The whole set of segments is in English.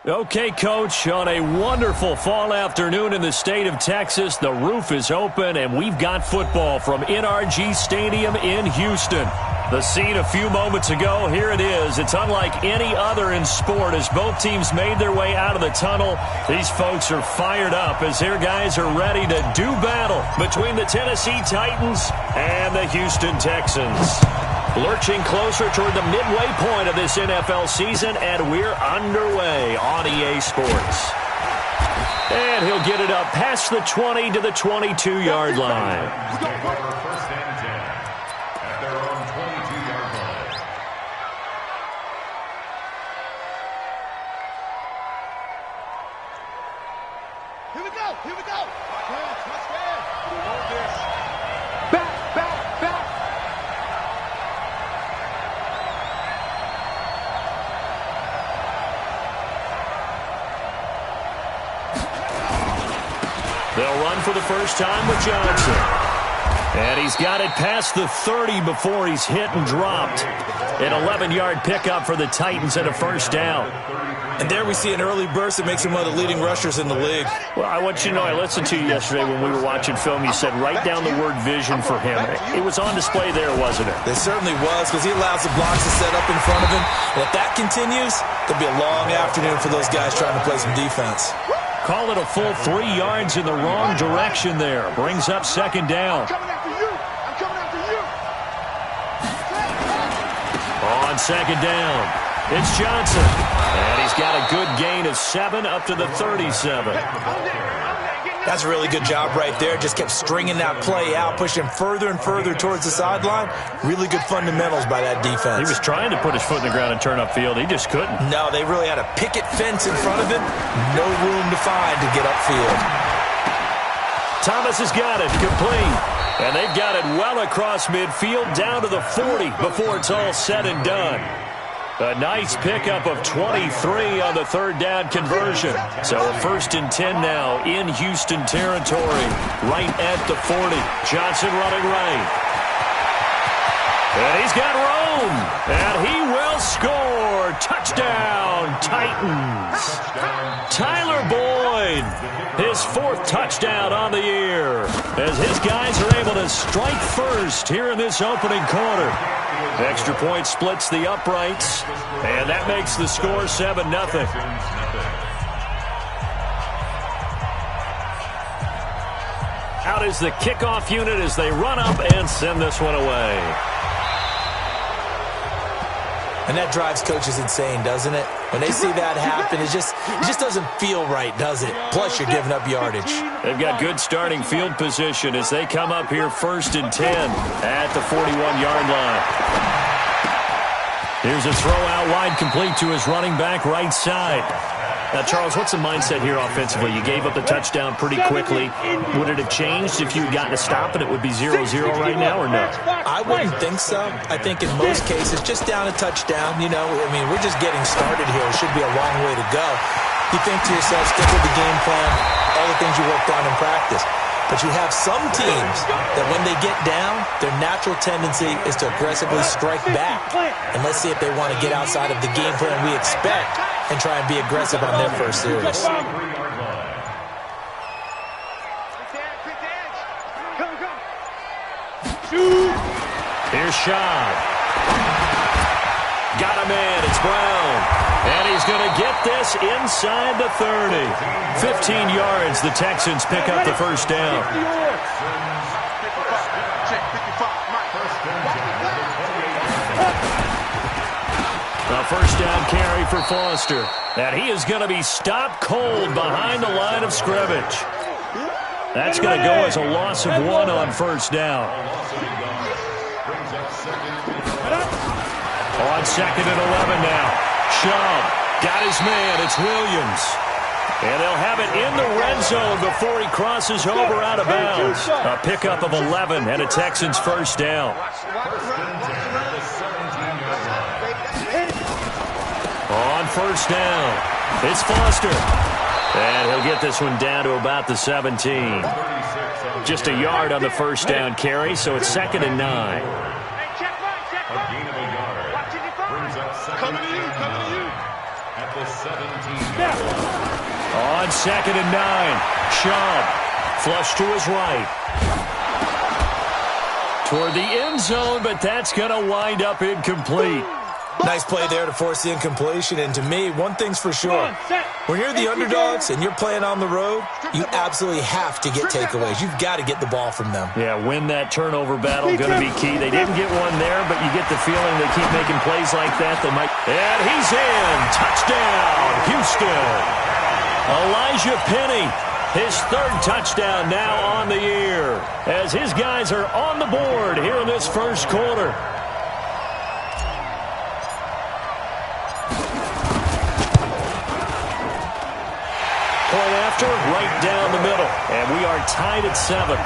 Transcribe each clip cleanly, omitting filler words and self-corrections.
Okay, Coach, on a wonderful fall afternoon in the state of Texas, the roof is open, and we've got football from NRG Stadium in Houston. The scene a few moments ago, here it is. It's unlike any other in sport as both teams made their way out of the tunnel. These folks are fired up as their guys are ready to do battle between the Tennessee Titans and the Houston Texans. Lurching closer toward the midway point of this NFL season, and we're underway on EA Sports. And he'll get it up past the 20 to the 22-yard line. First and 10 at their own 22-yard line. Here we go. Here we go. Touchdown. We want this. Back, back, back. They'll run for the first time with Johnson. And he's got it past the 30 before he's hit and dropped. An 11-yard pickup for the Titans and a first down. And there we see an early burst that makes him one of the leading rushers in the league. Well, I want you to know, I listened to you yesterday when we were watching film. You said write down the word vision for him. It was on display there, wasn't it? It certainly was, because he allows the blocks to set up in front of him. And if that continues, it'll be a long afternoon for those guys trying to play some defense. Call it a full 3 yards in the wrong direction there. Brings up second down. I'm coming after you. I'm coming after you. On second down, it's Johnson. And he's got a good gain of 7 up to the 37. That's a really good job right there. Just kept stringing that play out, pushing him further and further towards the sideline. Really good fundamentals by that defense. He was trying to put his foot in the ground and turn upfield. He just couldn't. No, they really had a picket fence in front of him. No room to find to get upfield. Thomas has got it, complete. And they've got it well across midfield, down to the 40 before it's all said and done. A nice pickup of 23 on the third down conversion. So a first and 10 now in Houston territory, right at the 40. Johnson running right. And he's got room. And he will score. Touchdown, Titans. Tyler Boyd, his 4th touchdown on the year, as his guys are able to strike first here in this opening quarter. Extra point splits the uprights, and that makes the score 7-0. Out is the kickoff unit as they run up and send this one away. And that drives coaches insane, doesn't it? When they see that happen, it just doesn't feel right, does it? Plus, you're giving up yardage. They've got good starting field position as they come up here first and 10 at the 41-yard line. Here's a throw out wide, complete to his running back right side. Now, Charles, what's the mindset here offensively? You gave up the touchdown pretty quickly. Would it have changed if you had gotten a stop and it would be 0-0 right now, or no? I wouldn't think so. I think in most cases, just down a touchdown, you know, I mean, we're just getting started here. It should be a long way to go. You think to yourself, stick with the game plan, all the things you worked on in practice. But you have some teams that when they get down, their natural tendency is to aggressively strike back. And let's see if they want to get outside of the game plan we expect and try and be aggressive on their first series. Here's Shaw. Got a man. It's Brown. And he's going to get this inside the 30. 15 yards. The Texans pick up the first down. A first down carry for Foster. And he is going to be stopped cold behind the line of scrimmage. That's going to go as a loss of 1 on first down. On second and 11 now. Shaw got his man. It's Williams. And they'll have it in the red zone before he crosses over out of bounds. A pickup of 11 and a Texans first down. On first down, it's Foster. And he'll get this one down to about the 17. Just a yard on the first down carry, so it's second and 9. Coming to you. at the 17. On 2nd and 9, Chubb. Flush to his right. Toward the end zone, but that's going to wind up incomplete. Nice play there to force the incompletion. And to me, one thing's for sure. When you're the underdogs and you're playing on the road, you absolutely have to get takeaways. You've got to get the ball from them. Yeah, win that turnover battle, going to be key. They didn't get one there, but you get the feeling they keep making plays like that. They might. And he's in. Touchdown, Houston. Elijah Penny, his 3rd touchdown now on the year, as his guys are on the board here in this first quarter. Point after, right down the middle. And we are tied at 7.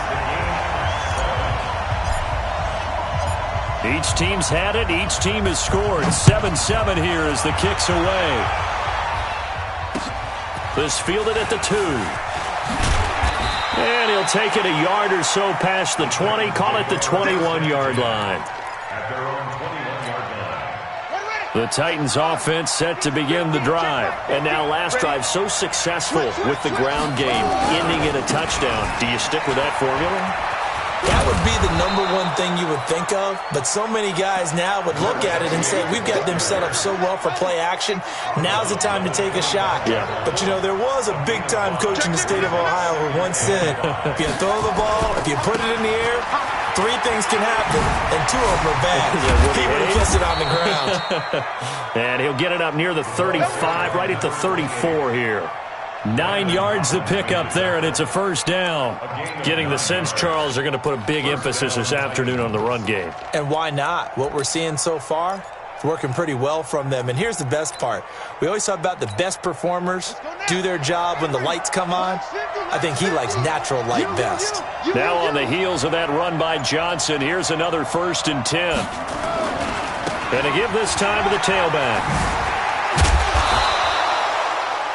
Each team's had it. Each team has scored. 7-7 here as the kick's away. This fielded at the 2. And he'll take it a yard or so past the 20. Call it the 21-yard line. At their own 21-yard line. The Titans offense set to begin the drive. And now last drive so successful with the ground game, ending in a touchdown. Do you stick with that formula? That would be the #1 thing you would think of, but so many guys now would look at it and say, we've got them set up so well for play action, now's the time to take a shot. Yeah. But, you know, there was a big-time coach in the state of Ohio who once said, if you throw the ball, if you put it in the air, 3 things can happen, and 2 of them are bad. He would have kissed it on the ground. And he'll get it up near the 35, right at the 34 here. 9 yards to pick up there, and it's a first down. Getting the sense, Charles, they're going to put a big emphasis this afternoon on the run game. And why not? What we're seeing so far, it's working pretty well from them. And here's the best part. We always talk about the best performers do their job when the lights come on. I think he likes natural light best. Now on the heels of that run by Johnson, here's another 1st and 10. And to give this time to the tailback.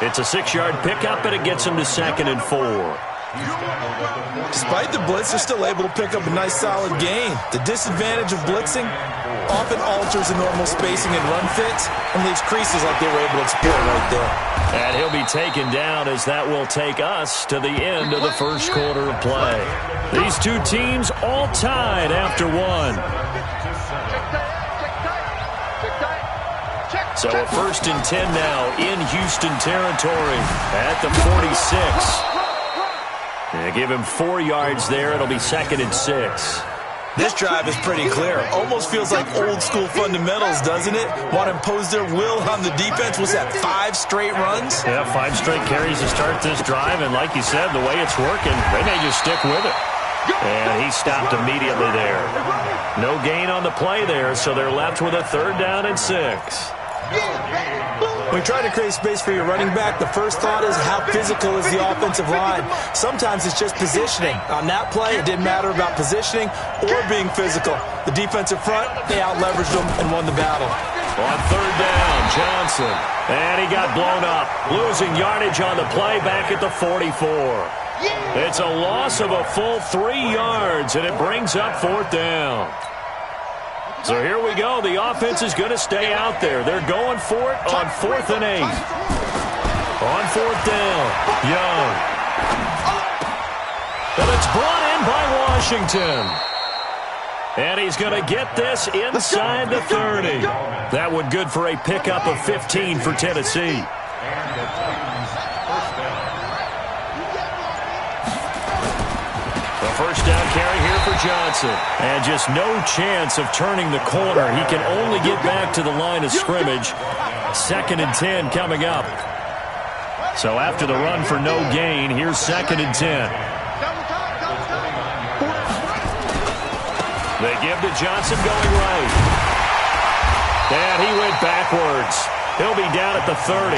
It's a 6-yard pickup, and it gets him to 2nd and 4. Despite the blitz, they're still able to pick up a nice, solid gain. The disadvantage of blitzing often alters the normal spacing and run fits and leaves creases like they were able to exploit right there. And he'll be taken down as that will take us to the end of the first quarter of play. These 2 teams all tied after 1. So a 1st and 10 now in Houston territory at the 46. And give him 4 yards there. It'll be 2nd and 6. This drive is pretty clear. Almost feels like old-school fundamentals, doesn't it? Want to impose their will on the defense. Was that 5 straight runs? Yeah, 5 straight carries to start this drive. And like you said, the way it's working, they may just stick with it. And he stopped immediately there. No gain on the play there, so they're left with a 3rd down and 6. When you try to create space for your running back, the first thought is how physical is the offensive line. Sometimes it's just positioning. On that play, it didn't matter about positioning or being physical. The defensive front, they out-leveraged them and won the battle. On 3rd down, Johnson. And he got blown up. Losing yardage on the play back at the 44. It's a loss of a full 3 yards, and it brings up 4th down. So here we go. The offense is going to stay out there. They're going for it on 4th and 8. On 4th down, Young. And it's brought in by Washington. And he's going to get this inside the 30. That one good for a pickup of 15 for Tennessee. First down carry here for Johnson. And just no chance of turning the corner. He can only get back to the line of scrimmage. 2nd and 10 coming up. So after the run for no gain, here's 2nd and 10. They give to Johnson going right. And he went backwards. He'll be down at the 30.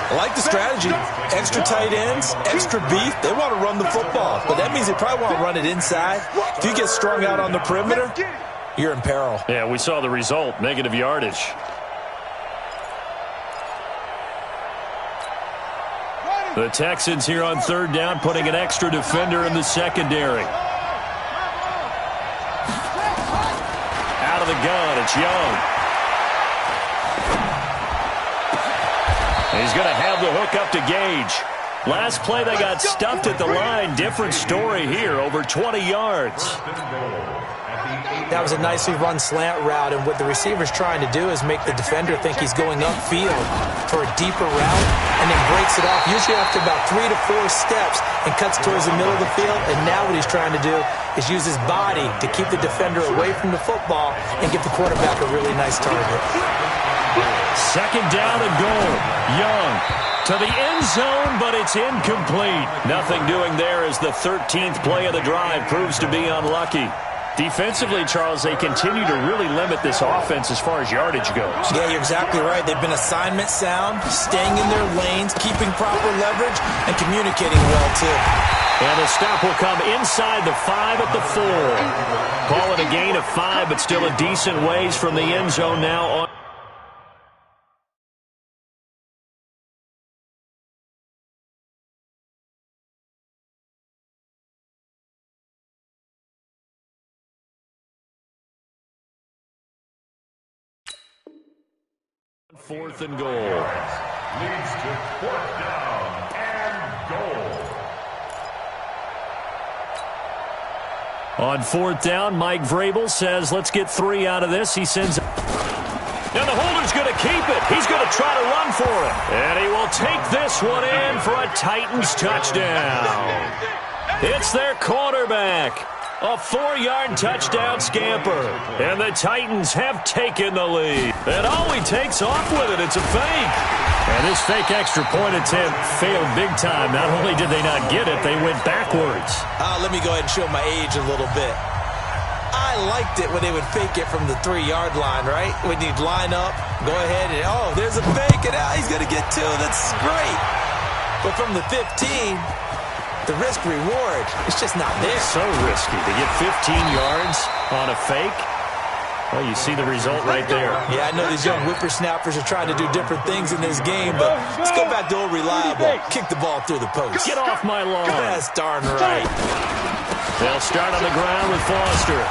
I like the strategy. Extra tight ends, extra beef. They want to run the football, but that means they probably want to run it inside. If you get strung out on the perimeter, you're in peril. Yeah, we saw the result, negative yardage. The Texans here on 3rd down, putting an extra defender in the secondary. Out of the gun, it's Young. He's going to have the hook up to Gage. Last play, they got stuffed at the line. Different story here, over 20 yards. That was a nicely run slant route, and what the receiver's trying to do is make the defender think he's going upfield for a deeper route, and then breaks it off, usually after about 3 to 4 steps, and cuts towards the middle of the field. And now what he's trying to do is use his body to keep the defender away from the football and give the quarterback a really nice target. Second down and goal. Young to the end zone, but it's incomplete. Nothing doing there as the 13th play of the drive proves to be unlucky. Defensively, Charles, they continue to really limit this offense as far as yardage goes. Yeah, you're exactly right. They've been assignment sound, staying in their lanes, keeping proper leverage, and communicating well, too. And the stop will come inside the 5 at the 4. Call it a gain of 5, but still a decent ways from the end zone now on. Fourth and goal. Leads to 4th down and goal. On 4th down, Mike Vrabel says, let's get 3 out of this. He sends. And the holder's going to keep it. He's going to try to run for it. And he will take this one in for a Titans touchdown. It's their quarterback. A 4-yard touchdown scamper. And the Titans have taken the lead. And all he takes off with it, it's a fake. And this fake extra point attempt failed big time. Not only did they not get it, they went backwards. Let me go ahead and show my age a little bit. I liked it when they would fake it from the 3-yard line, right? When you'd line up, go ahead and, oh, there's a fake, and he's going to get 2. That's great. But from the 15... the risk-reward, it's just not there. So risky to get 15 yards on a fake. Well, you see the result right there. Yeah, I know these young whippersnappers are trying to do different things in this game, but let's go back to old reliable. Kick the ball through the post. Get off my lawn. That's darn right. They'll start on the ground with Foster.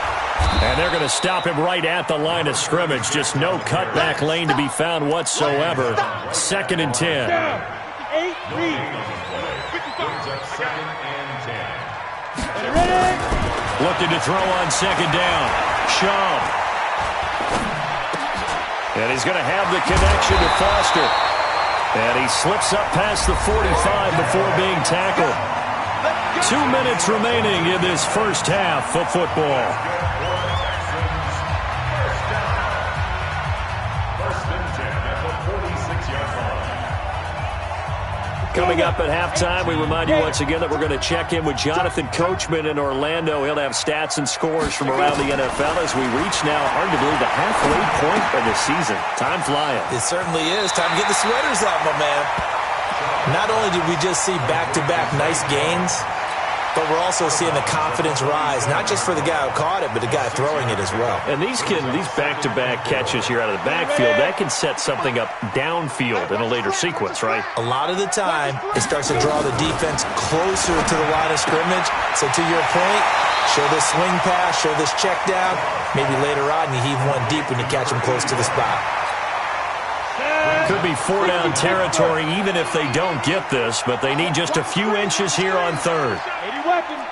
And they're going to stop him right at the line of scrimmage. Just no cutback lane to be found whatsoever. 2nd and 10. 8-3. Looking to throw on 2nd down. Shaw. And he's going to have the connection to Foster. And he slips up past the 45 before being tackled. 2 minutes remaining in this first half of football. Coming up at halftime, we remind you once again that we're going to check in with Jonathan Coachman in Orlando. He'll have stats and scores from around the NFL as we reach now, hard to believe, the halfway point of the season. Time flying. It certainly is. Time to get the sweaters out, my man. Not only did we just see back-to-back nice gains, but we're also seeing the confidence rise, not just for the guy who caught it, but the guy throwing it as well. And these back-to-back catches here out of the backfield, that can set something up downfield in a later sequence, right? A lot of the time, it starts to draw the defense closer to the line of scrimmage. So to your point, show this swing pass, show this check down. Maybe later on, you heave one deep when you catch them close to the spot. Could be 4-down territory even if they don't get this, but they need just a few inches here on 3rd. 80 weapons.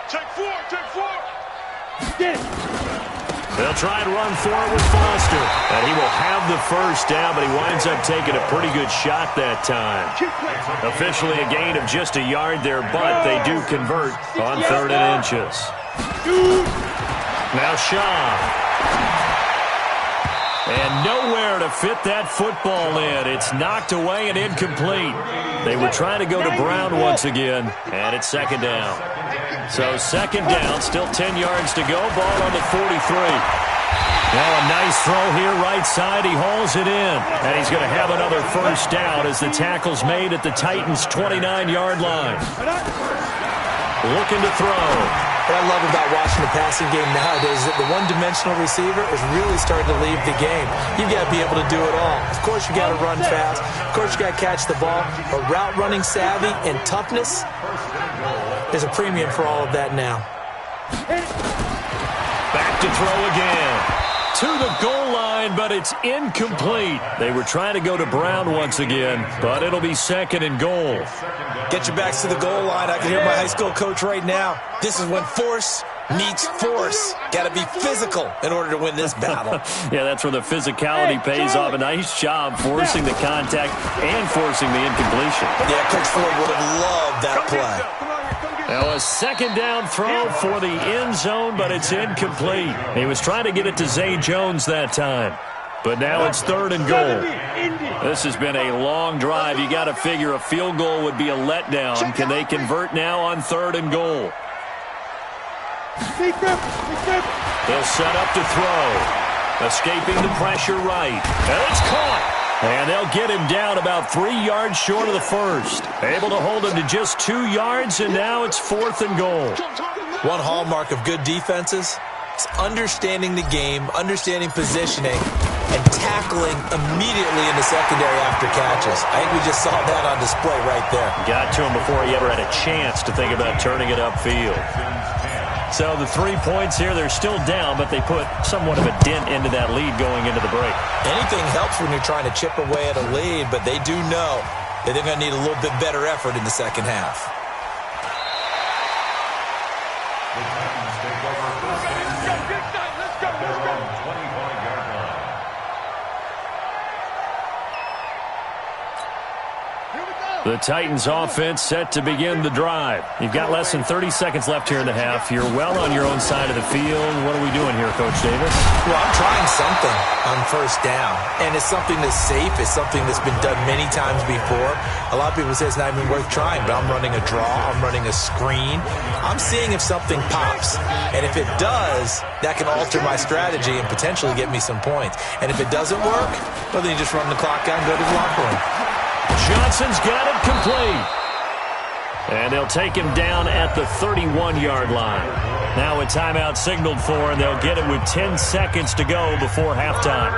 Check 4, check 4. Get it. They'll try and run forward with Foster. And he will have the first down, but he winds up taking a pretty good shot that time. Officially a gain of just a yard there, but they do convert on 3rd and inches. Now Shaw. And nowhere to fit that football in. It's knocked away and incomplete. They were trying to go to Brown once again, and it's 2nd down. So 2nd down, still 10 yards to go. Ball on the 43. Now a nice throw here right side. He hauls it in, and he's going to have another first down as the tackle's made at the Titans' 29-yard line. Looking to throw. What I love about watching the passing game nowadays is that the one-dimensional receiver is really starting to leave the game. You've got to be able to do it all. Of course, you got to run fast. Of course, you got to catch the ball. But route running savvy and toughness, there's a premium for all of that now. Back to throw again. To the goal line. line, but it's incomplete. They were trying to go to Brown once again, but it'll be 2nd and goal. Get your backs to the goal line. I can hear my high school coach right now. This is when force meets force. Got to be physical in order to win this battle. Yeah, that's where the physicality pays off. A nice job forcing the contact and forcing the incompletion. Yeah, Coach Ford would have loved that play. Now a 2nd down throw for the end zone, but it's incomplete. He was trying to get it to Zay Jones that time. But now it's 3rd and goal. This has been a long drive. You got to figure a field goal would be a letdown. Can they convert now on 3rd and goal? They'll set up to throw. Escaping the pressure right. And it's caught. And they'll get him down about 3 yards short of the first. Able to hold him to just 2 yards, and now it's 4th and goal. One hallmark of good defenses is understanding the game, understanding positioning, and tackling immediately in the secondary after catches. I think we just saw that on display right there. Got to him before he ever had a chance to think about turning it upfield. So the 3 points here, they're still down, but they put somewhat of a dent into that lead going into the break. Anything helps when you're trying to chip away at a lead, but they do know that they're going to need a little bit better effort in the second half. The Titans offense set to begin the drive. You've got less than 30 seconds left here in the half. You're well on your own side of the field. What are we doing here, Coach Davis? Well, I'm trying something on 1st down, and it's something that's safe. It's something that's been done many times before. A lot of people say it's not even worth trying, but I'm running a draw. I'm running a screen. I'm seeing if something pops, and if it does, that can alter my strategy and potentially get me some points. And if it doesn't work, well, then you just run the clock out and go to the locker room. Johnson's got it complete. And they'll take him down at the 31-yard line. Now a timeout signaled for, and they'll get it with 10 seconds to go before halftime.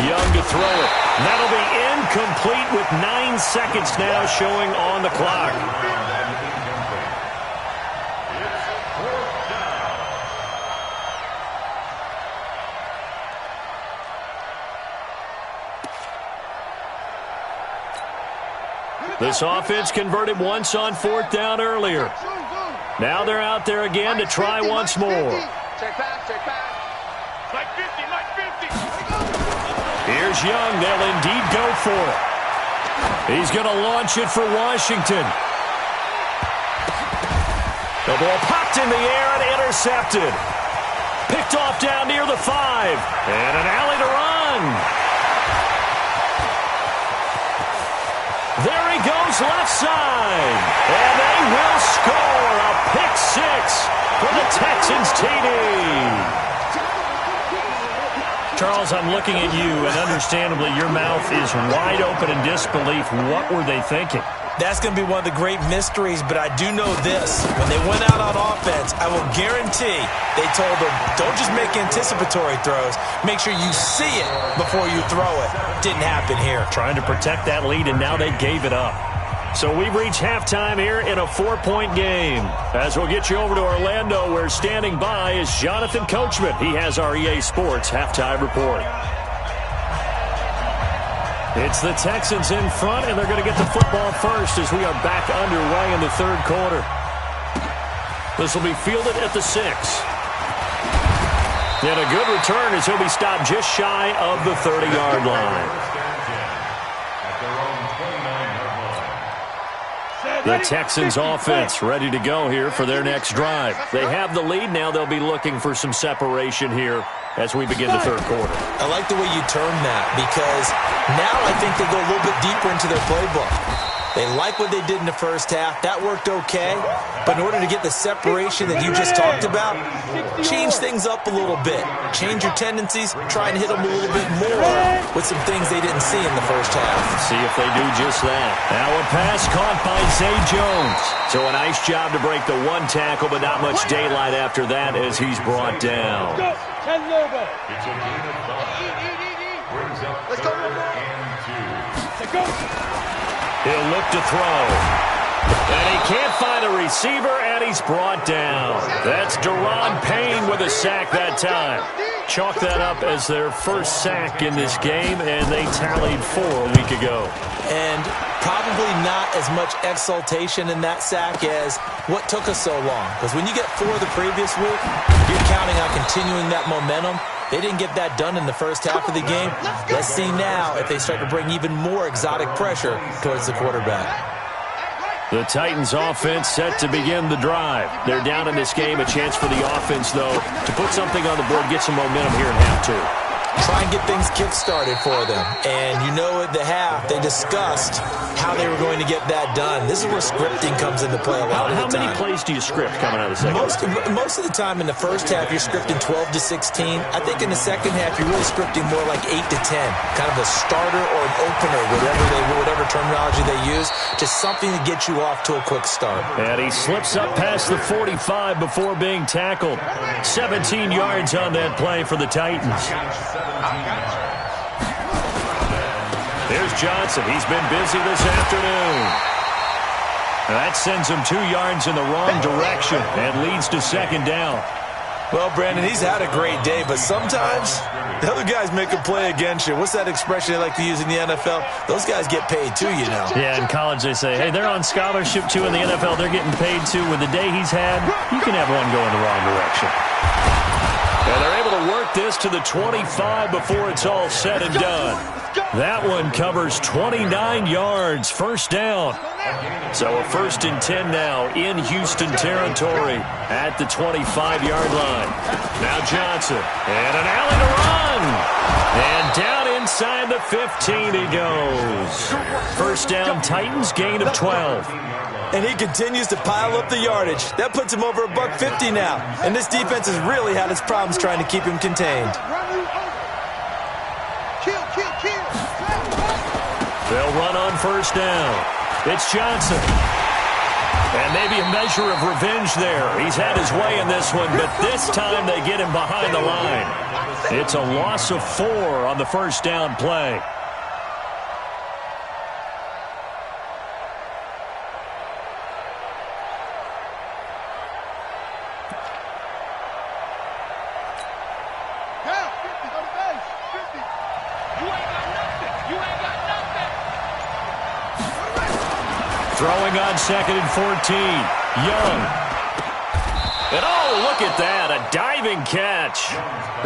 Young to throw it. That'll be incomplete with 9 seconds now showing on the clock. This offense converted once on 4th down earlier. Now they're out there again to try once more. Here's Young. They'll indeed go for it. He's going to launch it for Washington. The ball popped in the air and intercepted. Picked off down near the 5. And an alley to run. There he goes left side. And they will score a pick 6 for the Texans TD. Charles, I'm looking at you, and understandably your mouth is wide open in disbelief. What were they thinking? That's going to be one of the great mysteries, but I do know this. When they went out on offense, I will guarantee they told them, don't just make anticipatory throws. Make sure you see it before you throw it. Didn't happen here. Trying to protect that lead, and now they gave it up. So we've reached halftime here in a 4-point game. As we'll get you over to Orlando, where standing by is Jonathan Coachman. He has our EA Sports halftime report. It's the Texans in front, and they're going to get the football first as we are back underway in the 3rd quarter. This will be fielded at the 6. And a good return as he'll be stopped just shy of the 30-yard line. The Texans offense ready to go here for their next drive. They have the lead. Now they'll be looking for some separation here as we begin the 3rd quarter. I like the way you term that, because now I think they go a little bit deeper into their playbook. They like what they did in the first half. That worked okay. But in order to get the separation that you just talked about, change things up a little bit. Change your tendencies. Try and hit them a little bit more with some things they didn't see in the first half. See if they do just that. Now a pass caught by Zay Jones. So a nice job to break the 1 tackle, but not much daylight after that as he's brought down. It's a gain of 5. Brings up 3rd and 2. He'll look to throw. And he can't find a receiver, and he's brought down. That's Deron Payne with a sack that time. Chalk that up as their first sack in this game, and they tallied 4 a week ago. And probably not as much exultation in that sack as what took us so long. Because when you get 4 the previous week, you're counting on continuing that momentum. They didn't get that done in the first half of the game. Let's see now if they start to bring even more exotic pressure towards the quarterback. The Titans offense set to begin the drive. They're down in this game. A chance for the offense, though, to put something on the board, get some momentum here in half 2. Try and get things kick-started for them. And you know at the half, they discussed how they were going to get that done. This is where scripting comes into play a lot of the time. How many plays do you script coming out of the second half? Most of the time in the first half, you're scripting 12 to 16. I think in the second half, you're really scripting more like 8 to 10. Kind of a starter or an opener, whatever terminology they use. Just something to get you off to a quick start. And he slips up past the 45 before being tackled. 17 yards on that play for the Titans. Here's Johnson. He's been busy this afternoon. That sends him 2 yards in the wrong direction and leads to second down. Well, Brandon, he's had a great day, but sometimes the other guys make a play against you. What's that expression they like to use in the NFL? Those guys get paid too, you know. Yeah, in college they say, hey, they're on scholarship too. In the NFL, they're getting paid too. With the day he's had, you can have one go in the wrong direction. And they're able to work this to the 25 before it's all said and done. That one covers 29 yards, first down. So a 1st and 10 now in Houston territory at the 25-yard line. Now Johnson, and an alley to run. And down inside the 15 he goes. First down, Titans, gain of 12. And he continues to pile up the yardage. That puts him over $150 now. And this defense has really had its problems trying to keep him contained. They'll run on first down. It's Johnson. And maybe a measure of revenge there. He's had his way in this one, but this time they get him behind the line. It's a loss of 4 on the first down play. Throwing on 2nd and 14. Young. And oh, look at that. A diving catch.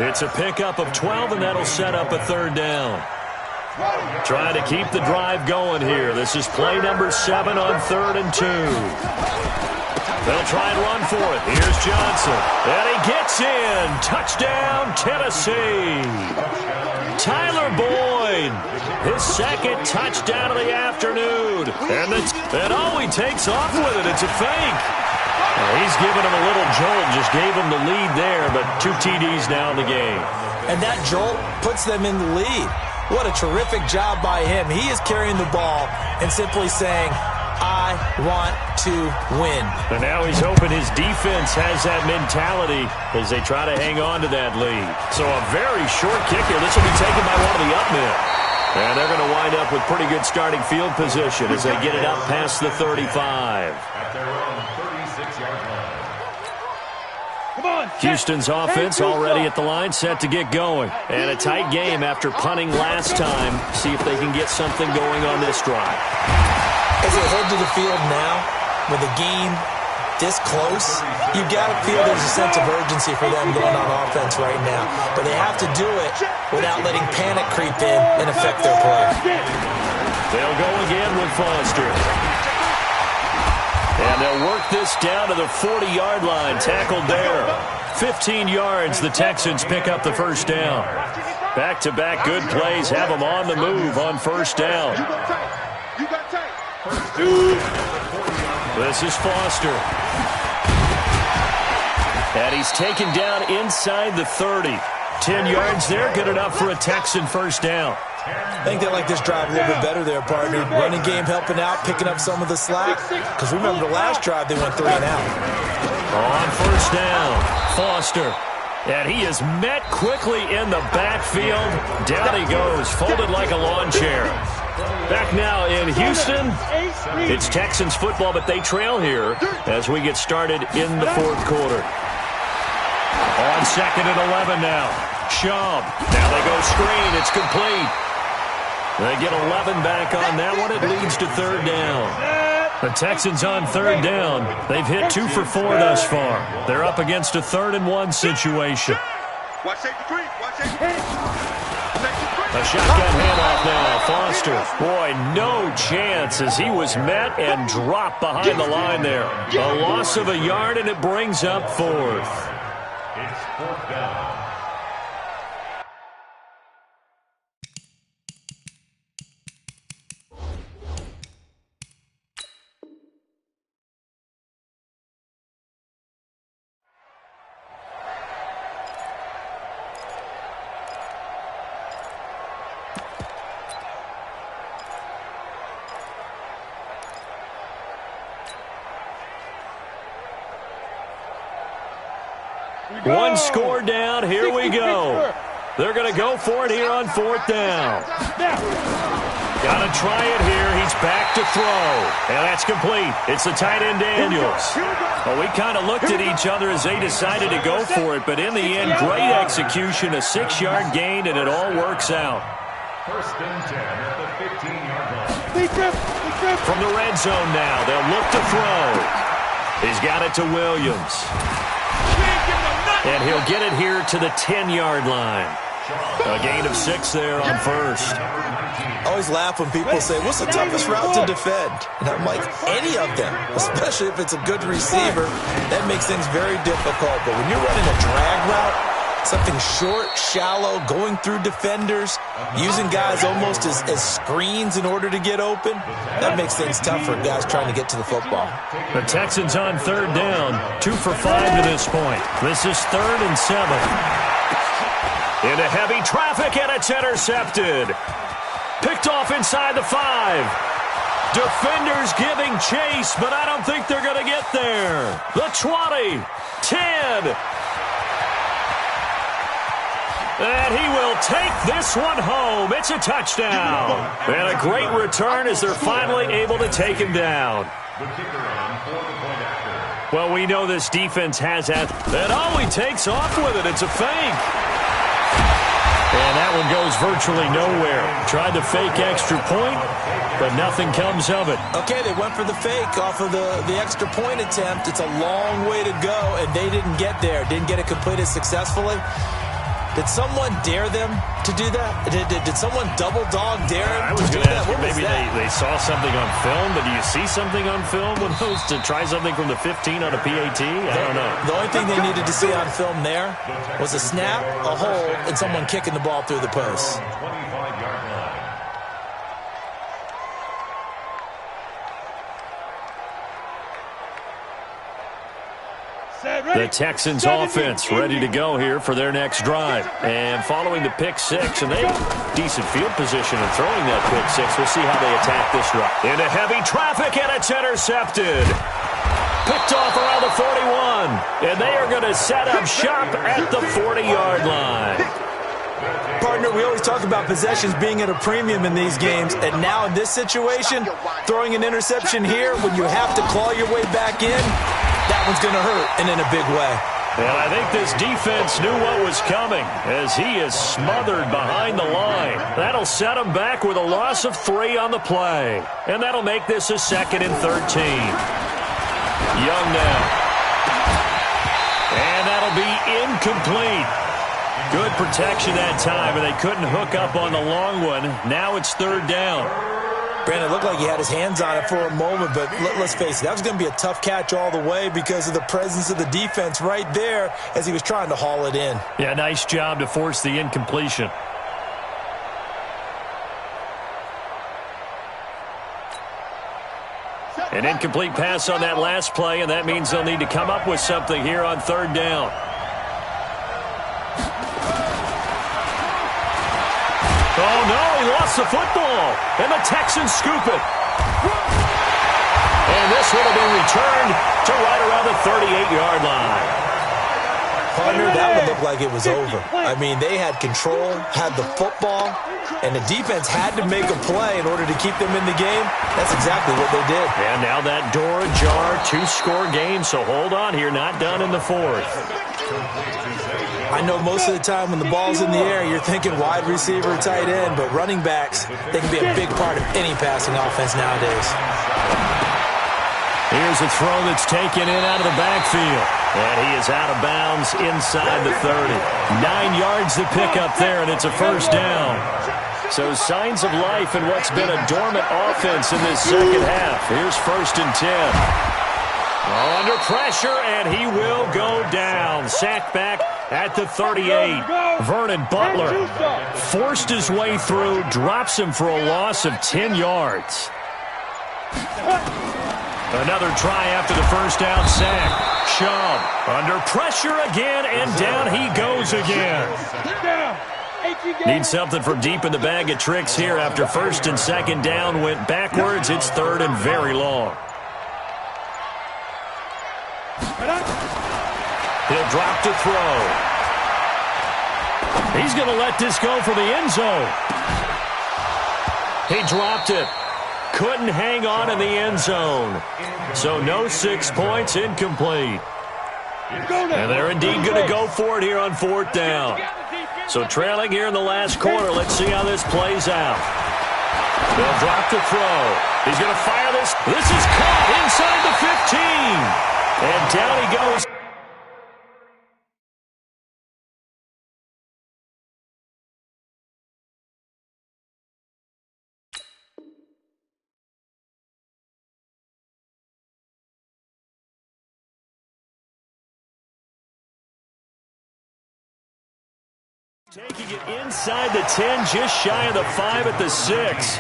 It's a pickup of 12, and that'll set up a 3rd down. Trying to keep the drive going here. This is play number 7 on 3rd and 2. They'll try and run for it. Here's Johnson. And he gets in. Touchdown, Tennessee. Tyler Boyd. His 2nd touchdown of the afternoon. And oh, he takes off with it. It's a fake. He's giving him a little jolt. Just gave him the lead there, but 2 TDs now in the game. And that jolt puts them in the lead. What a terrific job by him. He is carrying the ball and simply saying, I want to win. And now he's hoping his defense has that mentality as they try to hang on to that lead. So a very short kick here. This will be taken by one of the up men. And they're going to wind up with pretty good starting field position as they get it up past the 35. At their own 36-yard line. Come on, Houston's offense already at the line, set to get going. And a tight game after punting last time. See if they can get something going on this drive. As they head to the field now, with the game this close, you've got to feel there's a sense of urgency for them going on offense right now. But they have to do it without letting panic creep in and affect their play. They'll go again with Foster. And they'll work this down to the 40-yard line, tackled there. 15 yards, the Texans pick up the first down. Back-to-back good plays have them on the move on first down. You got tight. This is Foster. And he's taken down inside the 30. 10 yards there, good enough for a Texan first down. I think they like this drive a little bit better there, partner. Running game helping out, picking up some of the slack. Because remember, the last drive, they went 3 and out. On first down, Foster. And he is met quickly in the backfield. Down he goes, folded like a lawn chair. Back now in Houston, it's Texans football, but they trail here as we get started in the fourth quarter. On second and 11 now. Schaub. Now they go screen. It's complete. They get 11 back on that one. It leads to third down. The Texans on third down. They've hit 2 for 4 thus far. They're up against a 3rd and 1 situation. Watch safety three. Watch safety three. A shotgun handoff now. Foster. Boy, no chance as he was met and dropped behind the line there. A loss of a yard, and it brings up 4th. It's 4th down. One score down. Here we go. They're going to go for it here on 4th down. Got to try it here. He's back to throw. And that's complete. It's the tight end, Daniels. Well, we kind of looked at each other as they decided to go for it. But in the end, great execution, a 6-yard gain, and it all works out. 1st and 10 at the 15-yard line. From the red zone now, they'll look to throw. He's got it to Williams. And he'll get it here to the 10-yard line. A gain of 6 there on first. I always laugh when people say, what's the toughest route to defend? And I'm like, any of them, especially if it's a good receiver. That makes things very difficult. But when you're running a drag route, something short, shallow, going through defenders, using guys almost as screens in order to get open, that makes things tough for guys trying to get to the football. The Texans on third down, 2 for 5 to this point. This is 3rd and 7. Into heavy traffic, and it's intercepted. Picked off inside the 5. Defenders giving chase, but I don't think they're going to get there. The 20, 10. And he will take this one home. It's a touchdown. And a great return as they're finally able to take him down. The kicker on for the point after. Well, we know this defense has that. And oh, he takes off with it. It's a fake. And that one goes virtually nowhere. Tried to fake extra point, but nothing comes of it. Okay, they went for the fake off of the extra point attempt. It's a long way to go, and they didn't get there. Didn't get it completed successfully. Did someone dare them to do that? Did someone double dog dare them I was to do going to that? ask you, What was maybe that? they saw something on film, but do you see something on film when those to try something from the 15 on a PAT? I don't know. The only thing they needed to see on film there was a snap, a hold, and someone kicking the ball through the post. 25-yard line. The Texans offense ready to go here for their next drive. And following the pick 6, and they have decent field position in throwing that pick 6. We'll see how they attack this drive. Into heavy traffic, and it's intercepted. Picked off around the 41. And they are going to set up shop at the 40-yard line. Partner, we always talk about possessions being at a premium in these games, and now in this situation, throwing an interception here when you have to claw your way back in, that one's going to hurt, and in a big way. And I think this defense knew what was coming as he is smothered behind the line. That'll set him back with a loss of 3 on the play. And that'll make this a 2nd and 13. Young now. And that'll be incomplete. Good protection that time, and they couldn't hook up on the long one. Now it's 3rd down. Brandon, it looked like he had his hands on it for a moment, but let's face it, that was going to be a tough catch all the way because of the presence of the defense right there as he was trying to haul it in. Yeah, nice job to force the incompletion. An incomplete pass on that last play, and that means they'll need to come up with something here on 3rd down. Oh, no, he lost the football, and the Texans scoop it. And this one will be returned to right around the 38-yard line. partner, that would look like it was over. I mean, they had control, had the football, and the defense had to make a play in order to keep them in the game. That's exactly what they did. And now that door ajar, 2-score game, so hold on here, not done in the fourth. I know most of the time when the ball's in the air, you're thinking wide receiver, tight end, but running backs, they can be a big part of any passing offense nowadays. Here's a throw that's taken in out of the backfield. And he is out of bounds inside the 30. 9 yards to pick up there, and it's a first down. So signs of life in what's been a dormant offense in this second half. Here's 1st and 10. Under pressure, and he will go down. Sacked back at the 38. Vernon Butler forced his way through, drops him for a loss of 10 yards. Another try after the first down sack. Chubb under pressure again, and down he goes again. Need something from deep in the bag of tricks here after 1st and 2nd down went backwards. It's 3rd and very long. He'll drop to throw. He's going to let this go for the end zone. He dropped it. Couldn't hang on in the end zone. So no 6 points, incomplete. And they're indeed going to go for it here on 4th down. So trailing here in the last quarter. Let's see how this plays out. They'll drop to throw. He's going to fire this. This is caught inside the 15. And down he goes. Taking it inside the 10, just shy of the 5 at the 6.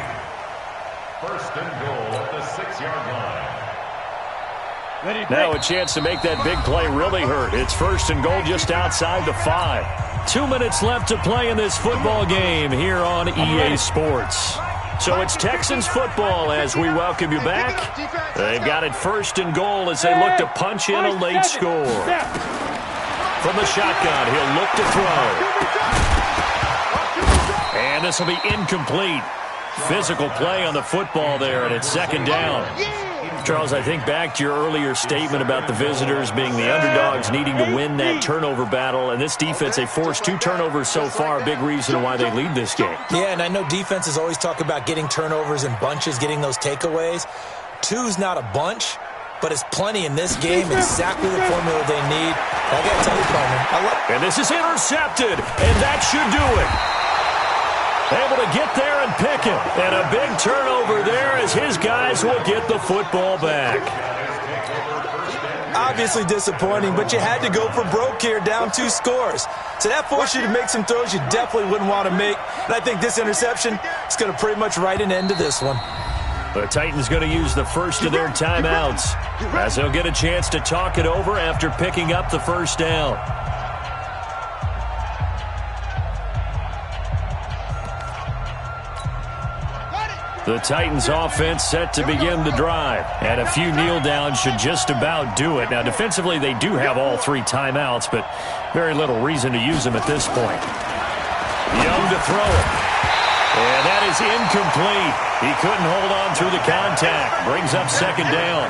1st and goal at the 6-yard line. Now a chance to make that big play really hurt. It's 1st and goal just outside the 5. 2 minutes left to play in this football game here on EA Sports. So it's Texans football as we welcome you back. They've got it 1st and goal as they look to punch in a late score. From the shotgun, he'll look to throw. And this will be incomplete. Physical play on the football there, and it's 2nd down. Charles, I think back to your earlier statement about the visitors being the underdogs needing to win that turnover battle. And this defense, they forced 2 turnovers so far, a big reason why they lead this game. Yeah, and I know defenses always talk about getting turnovers in bunches, getting those takeaways. 2's not a bunch, but it's plenty in this game, exactly the formula they need. I got to tell you, Coleman, and this is intercepted, and that should do it. Able to get there and pick it. And a big turnover there as his guys will get the football back. Obviously disappointing, but you had to go for broke here, down 2 scores. So that forced you to make some throws you definitely wouldn't want to make. And I think this interception is going to pretty much write an end to this one. The Titans going to use the first of their timeouts as they'll get a chance to talk it over after picking up the 1st down. The Titans offense set to begin the drive, and a few kneel downs should just about do it. Now, defensively, they do have all 3 timeouts, but very little reason to use them at this point. Young to throw it, and that is incomplete. He couldn't hold on through the contact. Brings up 2nd down.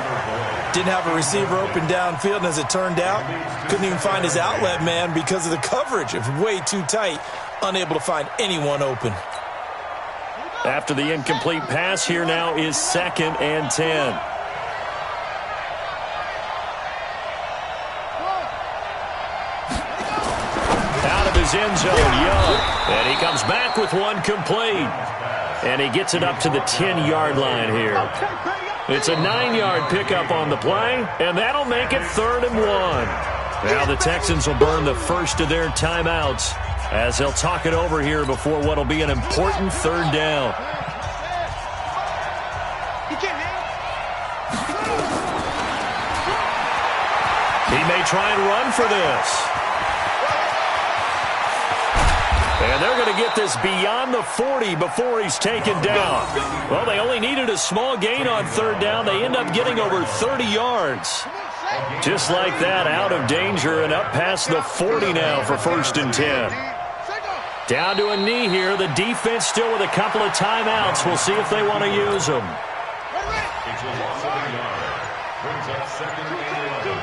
Didn't have a receiver open downfield, and as it turned out, couldn't even find his outlet man because of the coverage. It was way too tight, unable to find anyone open. After the incomplete pass, here now is 2nd and 10. Out of his end zone, Young. And he comes back with one complete. And he gets it up to the 10-yard line here. It's a 9-yard pickup on the play, and that'll make it 3rd and 1. Now the Texans will burn the first of their timeouts as they'll talk it over here before what will be an important 3rd down. He may try and run for this. And they're going to get this beyond the 40 before he's taken down. Well, they only needed a small gain on 3rd down. They end up getting over 30 yards. Just like that, out of danger and up past the 40 now for 1st and 10. Down to a knee here. The defense still with a couple of timeouts. We'll see if they want to use them. It's a loss of a yard. Brings up 2nd and 11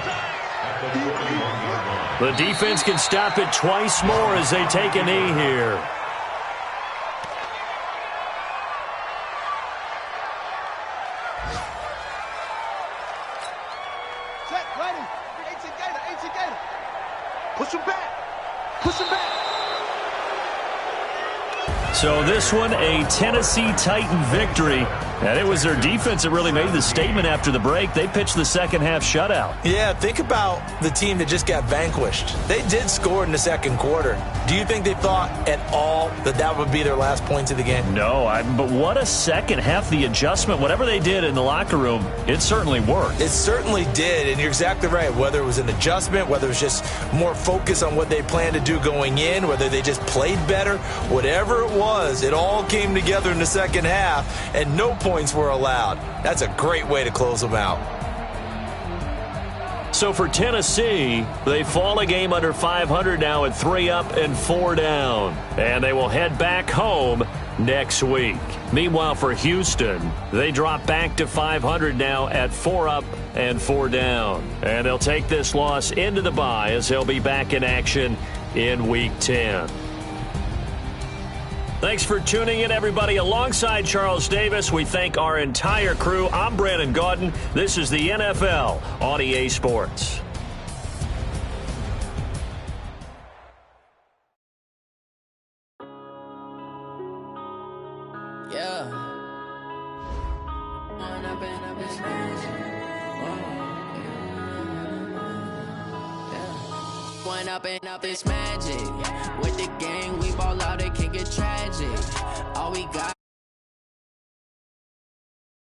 at the 41-yard line. The defense can stop it twice more as they take a knee here. Check, ready. 18 Gator. Push him back. So this one, a Tennessee Titan victory. And it was their defense that really made the statement after the break. They pitched the second-half shutout. Yeah, think about the team that just got vanquished. They did score in the second quarter. Do you think they thought at all that that would be their last points of the game? No, but what a second half. The adjustment, whatever they did in the locker room, it certainly worked. It certainly did, and you're exactly right. Whether it was an adjustment, whether it was just more focus on what they planned to do going in, whether they just played better, whatever it was, it all came together in the second half, and no points were allowed. That's a great way to close them out. So for Tennessee, they fall a game under 500 now at 3 up and 4 down. And they will head back home next week. Meanwhile, for Houston, they drop back to 500 now at 4 up and 4 down. And they'll take this loss into the bye as they'll be back in action in Week 10. Thanks for tuning in, everybody. Alongside Charles Davis, we thank our entire crew. I'm Brandon Gaudin. This is the NFL on EA Sports. Up it's magic. With the gang, we ball out, it can get tragic. All we got